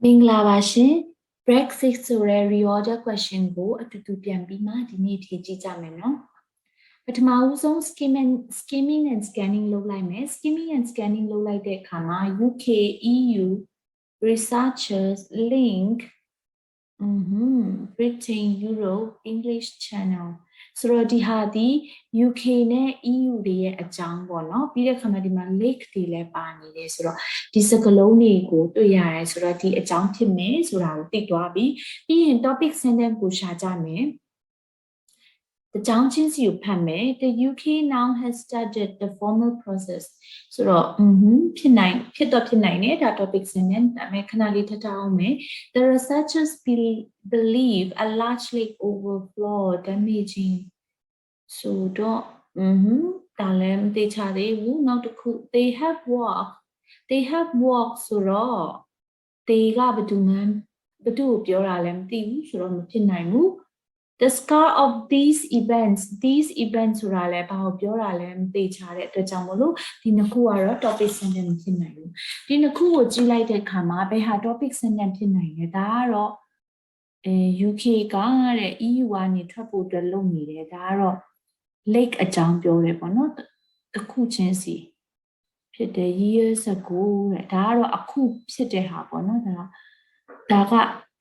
မင်္ဂလာပါရှင် Brexit ဆိုတဲ့ reorder question ကိုအတူတူပြန်ပြီးမှဒီနေ့ဖြေကြည့်ကြမယ်နော်ပထမဦးဆုံး skimming and scanning လုပ်လိုက်မယ် skimming and scanning လုပ်လိုက်တဲ့အခါမှာ UK EU researchers link Britain Europe English channel ဆိုတော့ဒီဟာဒီ UK နဲ့ EU တွေရဲ့အကြောင်းပေါ့နော်ပြီးတဲ့အခါမှာဒီမှာ link တွေလည်းပါနေတယ်ဆိုတော့ဒီစကားလုံးတွေကိုတွေ့ရတယ်ဆိုတော့ဒီအကြောင်းဖြစ်မယ်ဆိုတာကိုသိသွားပြီပြီးရင် topic sentence ကိုရှာကြမယ်အကြောင်းချင်းစီကိုဖတ်မယ် The UK now has started the formal process ဆိုတော့ဖြစ်နိုင်တယ်ဒါ topic sentence ဒါပေမဲ့ခဏလေးထပ်ထားအောင်မယ် The researchers believe a large lake overflow damaging ဆိုတော့ဒါလည်းမသိချသေးဘူးနောက်တစ်ခု they have walked ဆိုတော့ they ကဘယ်သူကိုပြောတာလဲမသိဘူးဆိုတော့မဖြစ်နိုင်ဘူးThe scar of these events ဆိုတာလဲဘာကိုပြောတာလဲမသိချတဲ့အတွက်ကြောင့်မလို့ဒီနှစ်ခုကတော့ topic sentence မဖြစ်နိုင်ဘူးဒီနှစ်ခုကိုကြည့်လိုက်တဲ့အခါမှာဘယ်ဟာ topic sentence ဖြစ်နိုင်လဲဒါကတော့UK ကတဲ့ EU ကနေထွက်ဖို့အတွက်လုပ်နေတယ်ဒါကတော့ lake အကြောင်းပြောတယ်ပေါ့နော်တစ်ခုချင်းစီဖြစ်တယ် years ago တဲ့ဒါကတော့အခုဖြစ်တဲ့ဟာပေါ့နော်ဒါက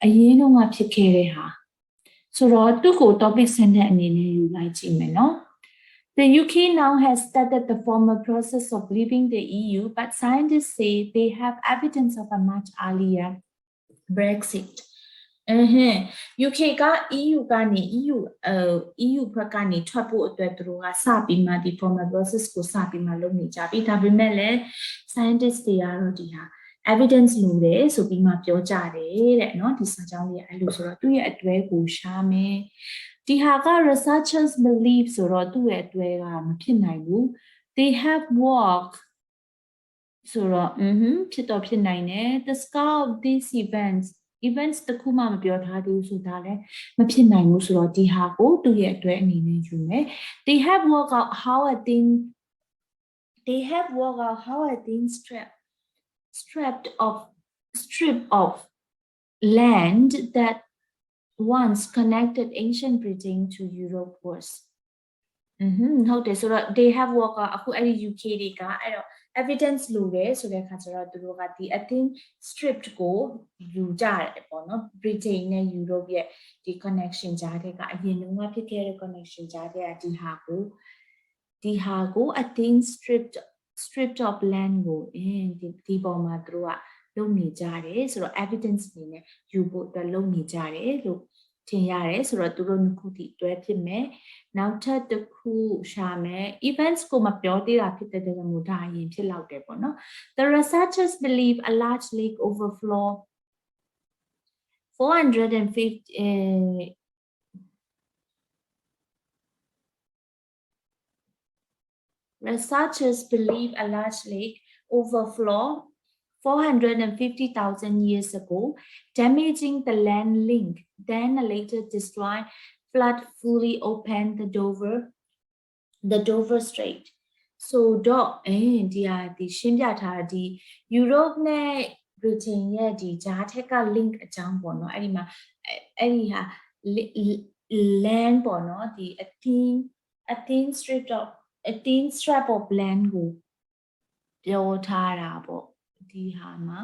အရင်တုန်းကဖြစ်ခဲ့တဲ့ဟာဆိုတော့သူ့ကို topic sentence အနေနဲ့ယူလိုက်ကြည့်မယ်နော် The UK now has started the formal process of leaving the EU but scientists say they have evidence of a much earlier Brexit UK က EU ကနေ EU ဘက်ကနေထွက်ဖို့အတွက်သူတို့ကစပြီးမှဒီ formal process ကိုစပြီးမှလုပ်နေကြပြီဒါပေမဲ့လည်း scientist တွေကတော့ဒီဟာ evidence လို့တယ်ဆိုပြီးမှပြောကြတယ်တဲ့เนาะဒီစာကြောင်းလေးအဲ့လိုဆိုတော့သူ့ရဲ့အတွဲကိုရှာမယ်ဒီဟာက researchers believe ဆိုတော့သူ့ရဲ့အတွဲကမဖြစ်နိုင်ဘူး they have walked ဆိုတော့ဖြစ်တော့ဖြစ်နိုင်တယ် the scar of these events တခုမှမပြောထားသေးဘူးဆိုတာလည်းမဖြစ်နိုင်ဘူးဆိုတော့ဒီဟာကိုသူ့ရဲ့အတွဲအနေနဲ့ယူမယ် they have walked out how a thin strip of land that once connected ancient Britain to Europe was ဟုတ်တယ်ဆိုတော့ they have walked out အခုအဲ့ဒီ UK တွေကအဲ့တော့ evidence လို့ပဲဆိုတဲ့အခါကျတော့သူတို့ကဒီ a thin strip ကိုယူကြတယ်ပေါ့နော် Britain နဲ့ Europe ရဲ့ဒီ connection ကြားတဲ့ကအရင်တုန်းကဖြစ်ခဲ့တဲ့ connection ကြားတဲ့ဒီဟာကို a thin strip of land ကိုဒီပေါ်မှာသူတို့ကလုပ်နေကြတယ်ဆိုတော့ evidence အနေနဲ့ယူဖို့အတွက်လုပ်နေကြတယ်လို့ထင်ရတယ်ဆိုတော့သူတို့နှစ်ခုဒီတွဲဖြစ်မယ်နောက်ထပ်တစ်ခုရှာမယ် events ကိုမပြောသေးတာဖြစ်တဲ့အတွက်ဒါအရင်ဖြစ်လောက်တယ်ပေါ့နော် The researchers believe a large lake overflow 450 Researchers believe a large lake overflow 450,000 years ago, damaging the land link. Then a later destroyed flood fully opened the Dover Strait. So, the ရှင်းပြထားဒီ Europe နဲ့ Britain ရဲ့ဒီကြားထက်က link အကြောင်းပေါ့နော်အဲ့ဒီမှာအဲ့ဒီဟာ land ပေါ့နော်ဒီ a thin strip of land ကိုပြောထားတာပေါ့ဒီဟာမှာ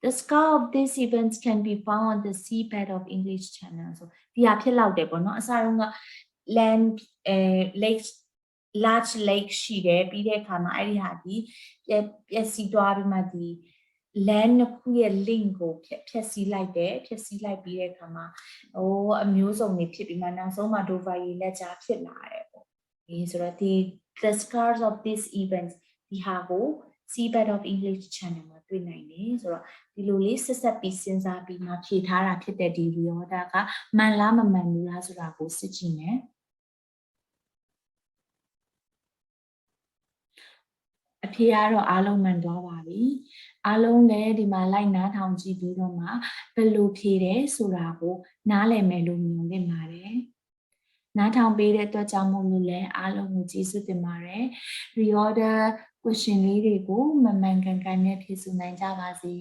The scar of these events can be found on the seabed of English Channel ဆိုဒီဟာဖြစ်လောက်တယ်ပေါ့နော်အစတုန်းက land lake large lake ရှိတယ်ပြီးတဲ့အခါမှာအဲ့ဒီဟာဒီပျက်စီးသွားပြီးမှဒီ land တစ်ခုရဲ့ link ကိုဖျက်ဆီးလိုက်တယ်ဖျက်ဆီးလိုက်ပြီးတဲ့အခါမှာအမျိုးစုံတွေဖြစ်ပြီးမှနောက်ဆုံးမှာ Dover ရေလက်ကြားဖြစ်လာတယ်ပေါ့ဆိုတော့ဒီ the scars of these events ဒီဟာကို seabed of English Channel မှာတွေ့နိုင်တယ်ဆိုတော့ဒီလိုလေးဆက်ပြီးစဉ်းစားပြီးမှဖြည့်ထားတာဖြစ်တဲ့ဒီ reorder ကမှန်လားမမှန်ဘူးလားဆိုတာကိုစစ်ကြည့်မယ်အဖြေကတော့အားလုံးမှန်သွားပါပြီအားလုံးလည်းဒီမှာလိုက်နားထောင်ကြည့်ပြီးတော့မှဘယ်လိုဖြေတယ်ဆိုတာကိုနားလည်မယ်လို့မြင်နေပါတယ်နားထောင်ပေးတဲ့အတွက်ကြောင့်မို့လို့လည်းအားလုံးကိုကျေးဇူးတင်ပါတယ် reorder question လေးတွေကိုမှန်မှန်ကန်ကန်နဲ့ဖြေဆိုနိုင်ကြပါစေ